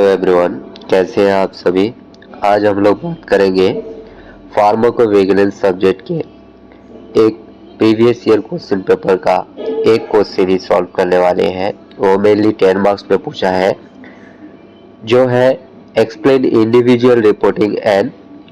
Everyone, कैसे हैं आप सभी। आज हम लोग बात करेंगे फार्माकोविजिलेंस सब्जेक्ट के एक प्रीवियस ईयर क्वेश्चन पेपर का एक क्वेश्चन ही सॉल्व करने वाले हैं। वो मेनली 10 मार्क्स में पूछा है, जो है explain individual reporting and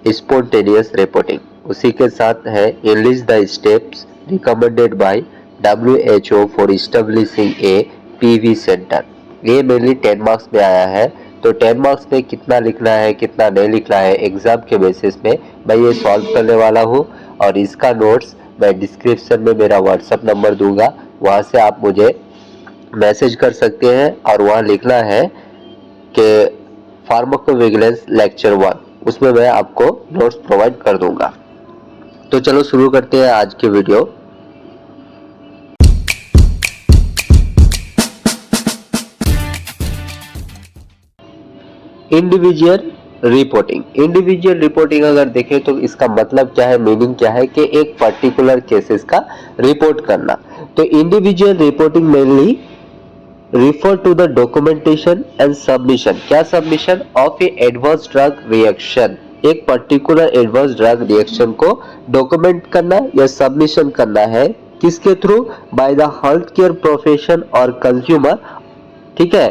spontaneous reporting. उसी के साथ है analyst the steps recommended by WHO for establishing A PV centre. ये मेनली 10 मार्क्स में आया है। तो 10 मार्क्स में कितना लिखना है कितना नहीं लिखना है एग्जाम के बेसिस में मैं ये सॉल्व करने वाला हूँ। और इसका नोट्स मैं डिस्क्रिप्शन में मेरा व्हाट्सएप नंबर दूंगा, वहाँ से आप मुझे मैसेज कर सकते हैं और वहाँ लिखना है कि फार्माकोविजिलेंस लेक्चर 1, उसमें मैं आपको नोट्स प्रोवाइड कर दूंगा। तो चलो शुरू करते हैं आज की वीडियो। इंडिविजुअल रिपोर्टिंग अगर देखें तो इसका मतलब क्या है, मीनिंग क्या है कि एक पर्टिकुलर केसेस का रिपोर्ट करना। तो individual reporting mainly refer to the documentation and submission। क्या submission of A adverse drug reaction, एक पर्टिकुलर एडवर्स ड्रग रिएक्शन को डॉक्यूमेंट करना या सबमिशन करना है किसके through, by the health care profession और कंज्यूमर, ठीक है,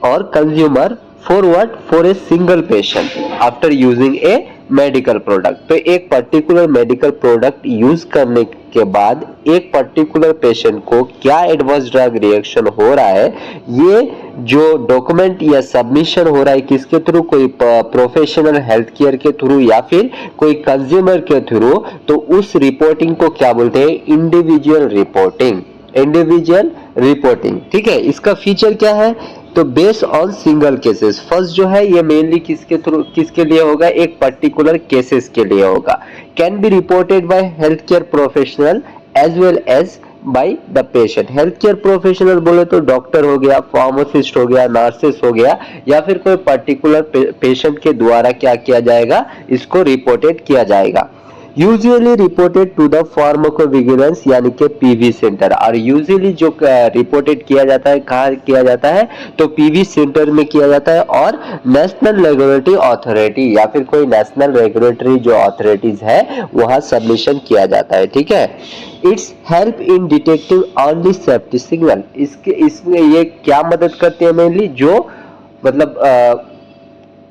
और consumer for what, for a single patient after using A medical product. तो एक पर्टिकुलर मेडिकल प्रोडक्ट यूज करने के बाद एक पर्टिकुलर पेशेंट को क्या एडवर्स ड्रग रिएक्शन हो रहा है, ये जो डॉक्यूमेंट या सबमिशन हो रहा है किसके थ्रू, कोई प्रोफेशनल हेल्थ केयर के थ्रू या फिर कोई कंज्यूमर के थ्रू, तो उस रिपोर्टिंग को क्या बोलते हैं, इंडिविजुअल रिपोर्टिंग। ठीक है, इसका फीचर क्या है, तो based on single cases. First जो है ये मेनली किसके लिए होगा, एक पर्टिकुलर केसेस के लिए होगा। Can be reported by health care professional as well as by the patient. Health care professional बोले तो डॉक्टर हो गया, फार्मासिस्ट हो गया, नर्सेस हो गया, या फिर कोई पर्टिकुलर पेशेंट के द्वारा क्या किया जाएगा, इसको रिपोर्टेड किया जाएगा। Usually reported to the pharmacovigilance यानी कि पीवी सेंटर। और यूजुअली जो रिपोर्टेड किया जाता है कहाँ किया जाता है, तो पीवी सेंटर में किया जाता है, और नेशनल रेगुलेटरी अथॉरिटी या फिर कोई नेशनल रेगुलेटरी जो अथॉरिटीज है वहाँ सबमिशन किया जाता है। ठीक है, it's help in detecting early safety signal. इसमें ये क्या मदद करते हैं, मेनली जो मतलब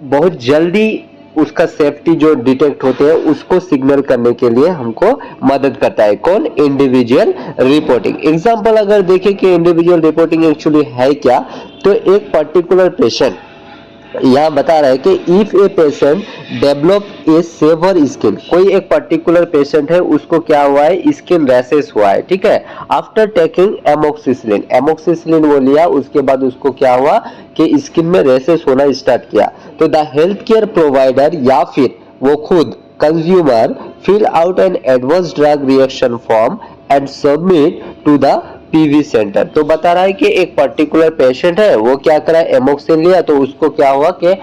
बहुत जल्दी उसका सेफ्टी जो डिटेक्ट होते हैं उसको सिग्नल करने के लिए हमको मदद करता है। कौन, इंडिविजुअल रिपोर्टिंग। एग्जांपल अगर देखें कि इंडिविजुअल रिपोर्टिंग एक्चुअली है क्या, तो एक पर्टिकुलर पेशेंट यहाँ बता रहा है कि if a patient develop a severe skin, कोई एक पर्टिकुलर पेशेंट है उसको क्या हुआ है, स्किन रैशेस हुआ है। ठीक है, आफ्टर टेकिंग एमोक्सिसिलिन वो लिया, उसके बाद उसको क्या हुआ कि स्किन में रैशेस होना स्टार्ट किया। तो द हेल्थ केयर प्रोवाइडर या फिर वो खुद consumer fill out an adverse drug reaction form and submit to the PV centre. तो बता रहा है कि एक पर्टिकुलर पेशेंट है, वो क्या करा, एमोक्सिन लिया, तो उसको क्या हुआ कि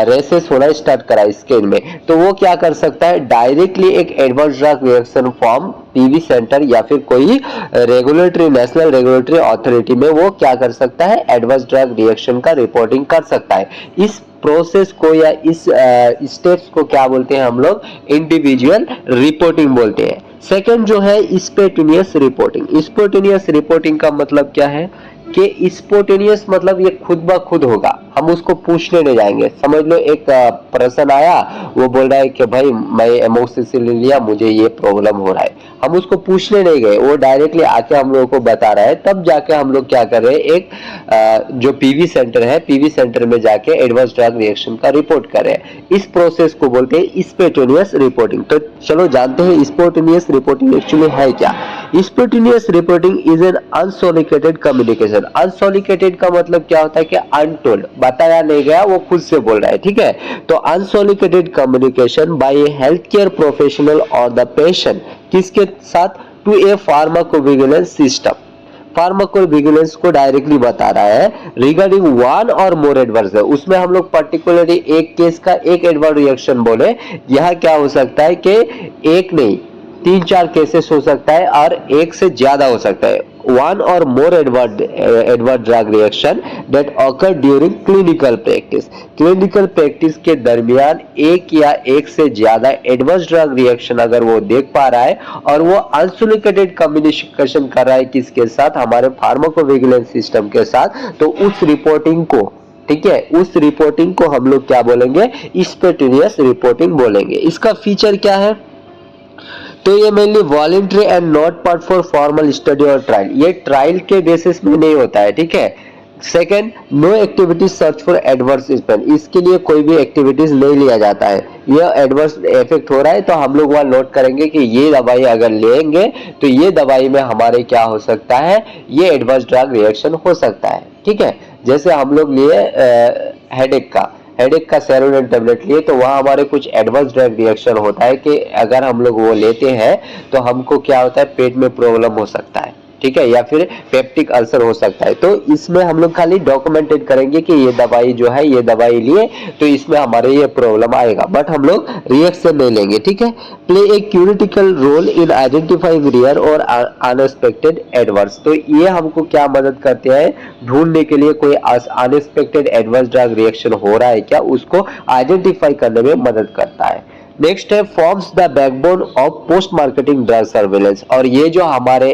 रेसेस होना स्टार्ट करा स्किन में। तो वो क्या कर सकता है, डायरेक्टली एक adverse drug reaction form PV centre या फिर कोई रेगुलेटरी नेशनल रेगुलेटरी अथॉरिटी में वो क्या कर सकता है, एडवर्स ड्रग रिएक्शन का रिपोर्टिंग कर सकता है। इस प्रोसेस को या इस स्टेप्स को क्या बोलते हैं हम लोग, इंडिविजुअल रिपोर्टिंग बोलते हैं। सेकंड जो है स्पॉन्टेनियस रिपोर्टिंग का मतलब क्या है कि स्पॉन्टेनियस मतलब ये खुद ब खुद होगा, हम उसको पूछने नहीं जाएंगे। समझ लो एक पर्सन आया, वो बोल रहा है कि भाई मैं एमोक्सिसिलिन लिया, मुझे ये प्रॉब्लम हो रहा है, हम उसको पूछने नहीं गए, वो डायरेक्टली आके हम लोगों को बता रहा है। तब जाके हम लोग क्या कर रहे हैं, एक जो पीवी सेंटर है, पीवी सेंटर में जाके एडवर्स ड्रग रिएक्शन का रिपोर्ट कर रहे हैं। इस प्रोसेस को बोलते हैं स्पॉन्टेनियस रिपोर्टिंग। तो चलो जानते हैं स्पॉन्टेनियस रिपोर्टिंग एक्चुअली है क्या। Spontaneous reporting is an unsolicited communication. Unsolicited का मतलब क्या होता है कि अनटोल्ड, बताया नहीं गया, वो खुद से बोल रहा है। ठीक है, तो unsolicited communication by a health care professional और द पेशेंट, किसके साथ, to a pharmacovigilance system. Pharmacovigilance को डायरेक्टली बता रहा है रिगार्डिंग वन और मोर एडवर्स है। उसमें हम लोग पर्टिकुलरली एक केस का एक एडवर्स रिएक्शन बोले, यह क्या हो सकता है कि एक नहीं 3-4 केसेस हो सकता है और एक से ज्यादा हो सकता है। one or more adverse drug reaction that occur during clinical practice. Clinical practice के दरमियान एक या एक से ज्यादा एडवर्स ड्रग रिएक्शन अगर वो देख पा रहा है और वो अनसोलिसिटेड कम्युनिकेशन कर रहा है किसके साथ, हमारे फार्माकोविजिलेंस सिस्टम के साथ, तो उस रिपोर्टिंग को, ठीक है, उस रिपोर्टिंग को हम लोग क्या बोलेंगे, स्पॉन्टेनियस रिपोर्टिंग बोलेंगे। इसका फीचर क्या है, तो ये mainly voluntary and not part for formal study और ट्रायल, ये ट्रायल के बेसिस में नहीं होता है, ठीक है। Second, no activities search for adverse effect, इसके लिए कोई भी एक्टिविटीज नहीं लिया जाता है। ये एडवर्स इफेक्ट हो रहा है तो हम लोग वहां नोट करेंगे कि ये दवाई अगर लेंगे तो ये दवाई में हमारे क्या हो सकता है, ये एडवर्स ड्रग रिएक्शन हो सकता है, ठीक है। जैसे हम लोग लिए हेडेक का सेरोडोन टेबलेट लिए तो वहाँ हमारे कुछ एडवर्स ड्रग रिएक्शन होता है कि अगर हम लोग वो लेते हैं तो हमको क्या होता है, पेट में प्रॉब्लम हो सकता है, ठीक है, या फिर पेप्टिक अल्सर हो सकता है। तो इसमें हम लोग खाली डॉक्यूमेंटेड करेंगे कि ये दवाई जो है, ये दवाई लिए तो इसमें हमारे ये प्रॉब्लम आएगा, बट हम लोग रिएक्शन नहीं लेंगे, ठीक है। Play a critical role in identifying rare और अनएक्सपेक्टेड एडवर्स, तो ये हमको क्या मदद करते हैं, ढूंढने के लिए कोई अनएक्सपेक्टेड एडवर्स ड्रग रिएक्शन हो रहा है क्या, उसको आइडेंटिफाई करने में मदद करता है। नेक्स्ट है forms the backbone of post marketing drug surveillance, और ये जो हमारे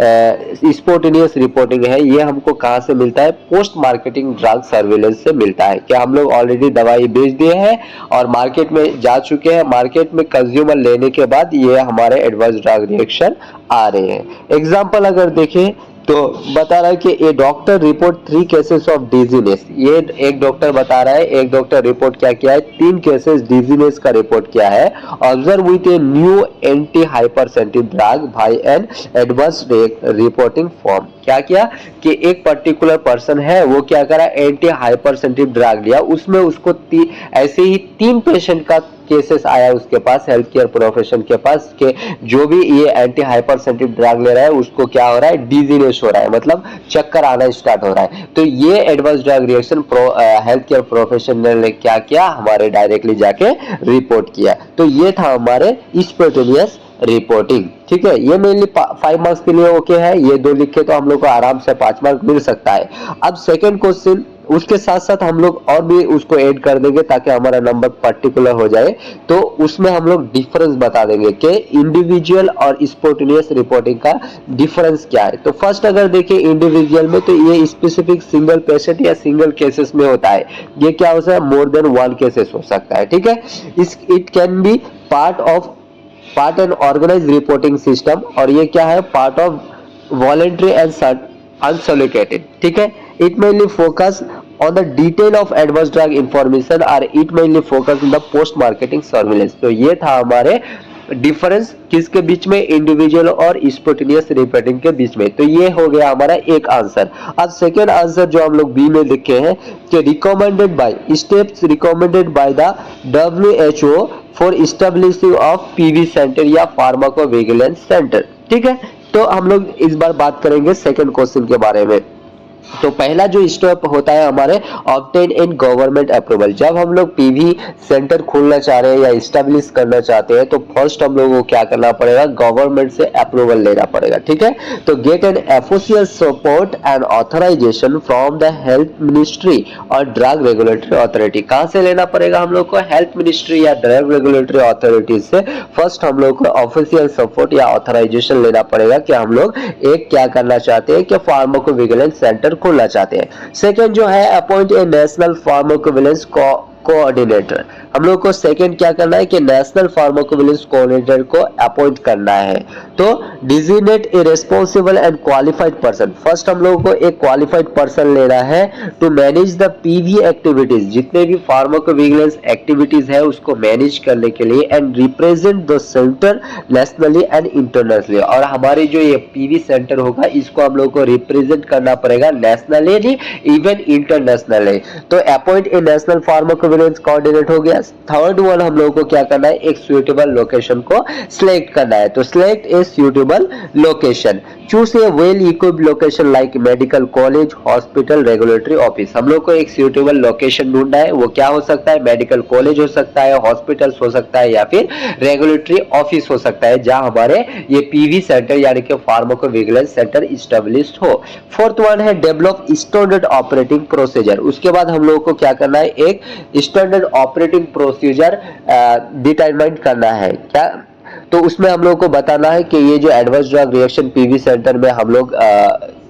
स्पॉन्टेनियस रिपोर्टिंग है ये हमको कहां से मिलता है, पोस्ट मार्केटिंग ड्रग सर्विलेंस से मिलता है। क्या हम लोग ऑलरेडी दवाई बेच दिए हैं और मार्केट में जा चुके हैं, मार्केट में कंज्यूमर लेने के बाद ये हमारे एडवर्स ड्रग रिएक्शन आ रहे हैं। एग्जाम्पल अगर देखें तो बता रहा है कि a doctor report 3 cases of dizziness, ये एक डॉक्टर बता रहा है, एक डॉक्टर रिपोर्ट क्या किया है, 3 केसेस डिजीनेस का रिपोर्ट किया है। Observe with a new anti hypersensitive drug bye an adverse reporting form, क्या किया कि एक पर्टिकुलर पर्सन है वो क्या करा, एंटी हाइपरसेंसिटिव ड्रग लिया, उसमें उसको ऐसे ही 3 पेशेंट का केसेस आया उसके पास, हेल्थ केयर प्रोफेशन के पास, के जो भी ये एंटी हाइपरसेंसिटिव ड्रग ले रहा है उसको क्या हो रहा है, डिजीनेस हो रहा है, मतलब चक्कर आना स्टार्ट हो रहा है। तो ये adverse drug reaction health care professional ने क्या किया, हमारे डायरेक्टली जाके रिपोर्ट किया। तो ये था हमारे स्पॉन्टेनियस रिपोर्टिंग, ठीक है। ये मेनली 5 मार्क्स के लिए ओके है, ये 2 लिखे तो हम लोग को आराम से 5 मार्क मिल सकता है। अब सेकंड क्वेश्चन, उसके साथ साथ हम लोग और भी उसको ऐड कर देंगे ताकि हमारा नंबर पर्टिकुलर हो जाए, तो उसमें हम लोग डिफरेंस बता देंगे कि इंडिविजुअल और स्पॉन्टेनियस रिपोर्टिंग का डिफरेंस क्या है। तो फर्स्ट अगर देखें इंडिविजुअल में, तो ये स्पेसिफिक सिंगल पेशेंट या सिंगल केसेस में होता है, ये क्या हो सकता है, मोर देन 1 केसेस हो सकता है, ठीक है। It can be part and organised reporting system, और ये क्या है, part of voluntary and unsolicited, ठीक है। It mainly focus on the detail of adverse drug information or it mainly focus on the post marketing surveillance। तो ये था हमारे डिफरेंस किसके बीच में, इंडिविजुअल और स्पॉन्टेनियस रिपोर्टिंग के बीच में। तो ये हो गया हमारा एक आंसर। अब सेकेंड आंसर जो हम लोग बी में लिखे हैं कि recommended by steps recommended by the WHO for establishing of PV centre या फार्माकोविजिलेंस सेंटर, ठीक है। तो हम लोग इस बार बात करेंगे सेकेंड क्वेश्चन के बारे में। तो पहला जो स्टेप होता है हमारे ऑब्टेन इन गवर्नमेंट अप्रूवल, जब हम लोग पीवी सेंटर खोलना चाह रहे हैं या इस्टेब्लिश करना चाहते हैं तो फर्स्ट हम लोगों को क्या करना पड़ेगा, गवर्नमेंट से अप्रूवल लेना पड़ेगा, ठीक है। तो get an official support and authorisation from the health ministry और ड्रग रेगुलेटरी अथॉरिटी। कहां से लेना पड़ेगा हम लोग को, हेल्थ मिनिस्ट्री या ड्रग रेगुलेटरी अथॉरिटी से फर्स्ट हम लोग को ऑफिशियल सपोर्ट या ऑथराइजेशन लेना पड़ेगा कि हम लोग एक क्या करना चाहते हैं कि फार्माकोविजिलेंस सेंटर खोलना चाहते हैं। सेकंड जो है appoint a national pharmacovigilance coordinator, हम लोग को सेकंड क्या करना है कि नेशनल फार्माकोविजिलेंस कोऑर्डिनेटर को अपॉइंट करना है। तो designate a responsible and qualified person, first हम लोगों को एक क्वालिफाइड पर्सन लेना है to manage the PV activities, जितने भी फार्माकोविजिलेंस एक्टिविटीज है उसको मैनेज करने के लिए, and represent the centre nationally and internationally, और हमारे जो ये पीवी सेंटर होगा इसको हम लोग को रिप्रेजेंट करना पड़ेगा नेशनली इवन इंटरनेशनली। तो appoint a national pharmacovigilance surveillance coordinate हो गया। थर्ड वन हम लोगों को क्या करना है, एक सुइटेबल लोकेशन को सिलेक्ट करना है। तो select A suitable location, choose a well equipped location like medical college, hospital, regulatory office. हम लोग को एक सुइटेबल लोकेशन ढूंढना है, वो क्या हो सकता है, मेडिकल कॉलेज हो सकता है, हॉस्पिटल्स हो सकता है, या फिर रेगुलेटरी ऑफिस हो सकता है, जहां हमारे ये पीवी सेंटर यानी कि फार्माकोविजिलेंस सेंटर इस्टेब्लिश्ड हो। फोर्थ वन है डेवलप स्टैंडर्ड ऑपरेटिंग प्रोसीजर। उसके बाद हम लोगों को क्या करना है, एक स्टैंडर्ड ऑपरेटिंग प्रोसीजर डिटरमाइन करना है। क्या, तो उसमें हम लोग को बताना है कि ये जो adverse drug reaction PV centre में हम लोग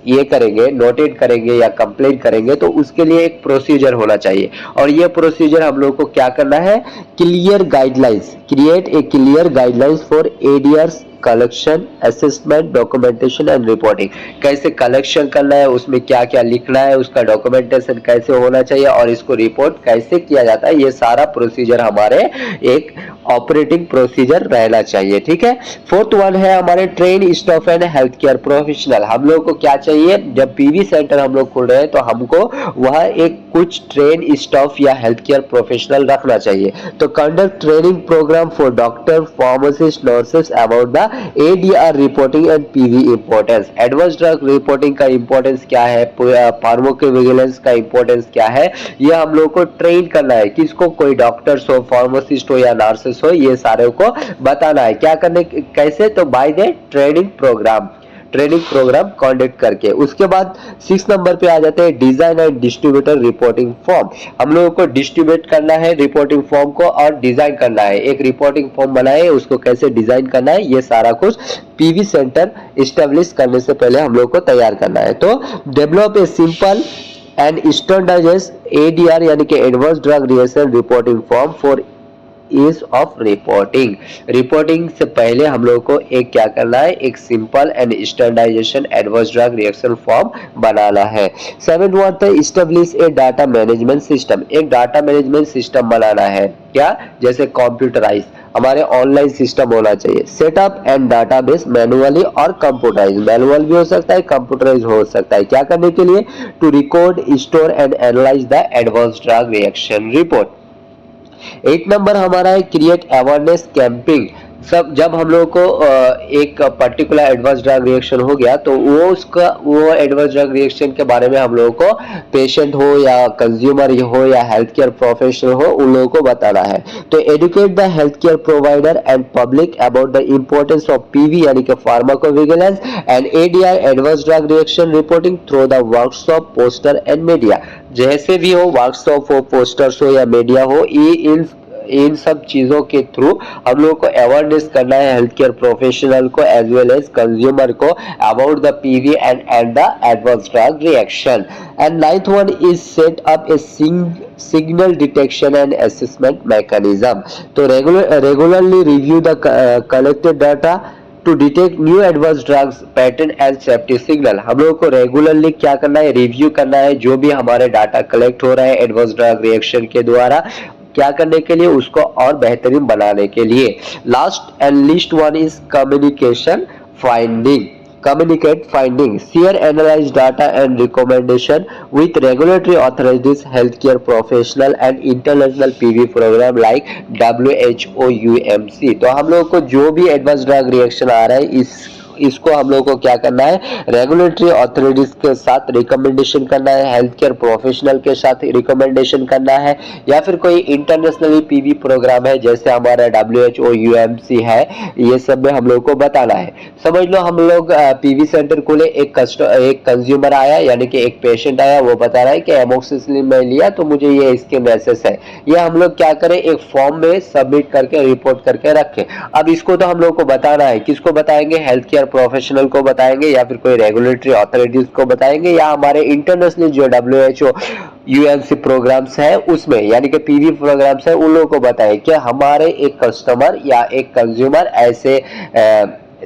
ये करेंगे, नोटेट करेंगे या कंप्लेंट करेंगे, तो उसके लिए एक प्रोसीजर होना चाहिए। और ये प्रोसीजर हम लोग को क्या करना है, clear guidelines, create a clear guidelines for ADRs collection, assessment, documentation and reporting. कैसे कलेक्शन करना है, उसमें क्या क्या लिखना है, उसका डॉक्यूमेंटेशन कैसे होना चाहिए और इसको रिपोर्ट कैसे किया जाता है, ये सारा प्रोसीजर हमारे एक ऑपरेटिंग प्रोसीजर रहना चाहिए। ठीक है। फोर्थ वन है हमारे train staff and health care professional. हम लोग को क्या चाहिए, जब पीवी सेंटर हम लोग खोल रहे हैं तो हमको वह एक कुछ ट्रेन स्टाफ या हेल्थ केयर प्रोफेशनल रखना चाहिए। तो conduct training programme for doctor, pharmacist, nurses about the ADR reporting and PV importance. Adverse drug reporting का इंपॉर्टेंस क्या है, फार्माकोविजिलेंस का इंपॉर्टेंस क्या है, ये हम लोग को ट्रेन करना है। किसको, कोई डॉक्टर्स हो, फार्मासिस्ट हो या नर्सेस हो, ये सारे को बताना है। क्या करने, कैसे, तो by the training programme conduct करके। उसके बाद 6 नंबर पे आ जाते हैं design and distributor reporting form. हम लोगों को डिस्ट्रीब्यूट करना है रिपोर्टिंग फॉर्म को और डिजाइन करना है। एक रिपोर्टिंग फॉर्म बनाए, उसको कैसे डिजाइन करना है, ये सारा कुछ पीवी सेंटर इस्टेब्लिश करने से पहले हम लोग को तैयार करना है। तो develop a simple and standardised ADR यानी कि adverse drug reaction reporting form for ease of reporting से पहले हम लोग को एक क्या करना है, एक simple and standardization adverse drug reaction form बनाना है। 7 वन है establish a data management system. एक डाटा मैनेजमेंट सिस्टम बनाना है। क्या, जैसे कंप्यूटराइज हमारे ऑनलाइन सिस्टम होना चाहिए। सेटअप एंड डाटाबेस मैनुअली और कंप्यूटराइज, मैनुअल भी हो सकता है, कंप्यूटराइज हो सकता है। क्या करने के लिए, to record, store and analyse the adverse drug reaction report. 8 number हमारा है क्रिएट अवेयरनेस कैंपिंग। सब जब हम लोग को एक पर्टिकुलर एडवर्स ड्रग रिएक्शन हो गया तो वो एडवर्स ड्रग रिएक्शन के बारे में हम लोगों को पेशेंट हो या कंज्यूमर हो या हेल्थ केयर प्रोफेशनल हो, उन लोगों को बताना है। तो educate the health care provider and public about the importance of PV यानी कि pharmacovigilance and ADR adverse drug reaction reporting through the workshop, poster and media. जैसे भी हो, वर्कशॉप हो, पोस्टर्स हो या मीडिया हो, ये इन सब चीजों के थ्रू हम लोग को अवेयरनेस करना है हेल्थ केयर प्रोफेशनल को एज वेल एज कंज्यूमर को about the PV and the adverse drug reaction. And 9th one is set up a signal detection and assessment mechanism. तो regularly review the collected data to detect new adverse drugs pattern and safety signal. हम लोग को regularly क्या करना है, review करना है जो भी हमारे डाटा कलेक्ट हो रहा है एडवर्स ड्रग रिएक्शन के द्वारा, क्या करने के लिए, उसको और बेहतरीन बनाने के लिए। Last and least one is communication finding. Communicate findings, share analyze data and recommendation with regulatory authorities, healthcare professional and international PV program like WHO, UMC। तो हम लोग को जो भी एडवर्स ड्रग रिएक्शन आ रहा है इसको हम लोग को क्या करना है, रेगुलेटरी अथॉरिटीज के साथ रिकमेंडेशन करना है, हेल्थ केयर प्रोफेशनल के साथ रिकमेंडेशन करना है, या फिर कोई इंटरनेशनली पीवी प्रोग्राम है जैसे हमारा WHO, UMC है, ये सब में हम लोग को बताना है। समझ लो हम लोग पीवी सेंटर खोले, एक कंज्यूमर आया यानी कि एक पेशेंट आया, वो बता रहा है कि एमोक्सिसिलिन मैं लिया तो मुझे ये स्किन रैशेस है। ये हम लोग क्या करें, एक फॉर्म में सबमिट करके रिपोर्ट करके रखें। अब इसको तो हम लोग को बताना है, किसको बताएंगे, हेल्थ केयर प्रोफेशनल को बताएंगे या फिर कोई रेगुलेटरी अथॉरिटीज को बताएंगे या हमारे इंटरनेशनल जो WHO, UMC प्रोग्राम्स है उसमें यानी कि पीवी प्रोग्राम्स है, उन लोगों को बताएं कि हमारे एक कस्टमर या एक कंज्यूमर ऐसे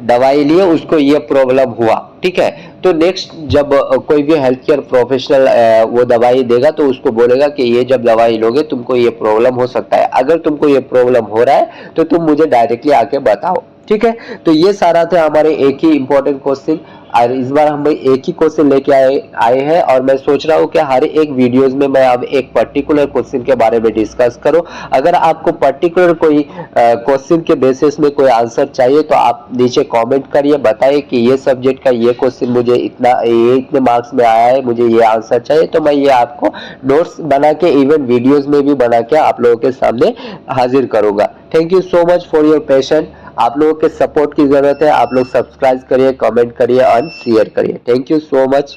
दवाई लिए, उसको ये प्रॉब्लम हुआ। ठीक है, तो नेक्स्ट जब कोई भी हेल्थ केयर प्रोफेशनल वो दवाई देगा तो उसको बोलेगा कि ये जब दवाई लोगे तुमको ये प्रॉब्लम हो सकता है, अगर तुमको ये प्रॉब्लम हो रहा है तो तुम मुझे डायरेक्टली आके बताओ। ठीक है, तो ये सारा थे हमारे एक ही इंपॉर्टेंट क्वेश्चन, और इस बार हम एक ही क्वेश्चन लेके आए हैं, और मैं सोच रहा हूँ कि हर एक वीडियोस में मैं अब एक पर्टिकुलर क्वेश्चन के बारे में डिस्कस करूँ। अगर आपको पर्टिकुलर कोई क्वेश्चन के बेसिस में कोई आंसर चाहिए तो आप नीचे कमेंट करिए, बताइए कि ये सब्जेक्ट का ये क्वेश्चन मुझे ये इतने मार्क्स में आया है, मुझे ये आंसर चाहिए, तो मैं ये आपको नोट्स बना के इवन वीडियोज में भी बना के आप लोगों के सामने हाजिर करूंगा। Thank you so much for your patience. आप लोगों के सपोर्ट की जरूरत है, आप लोग सब्सक्राइब करिए, कमेंट करिए और शेयर करिए। Thank you so much.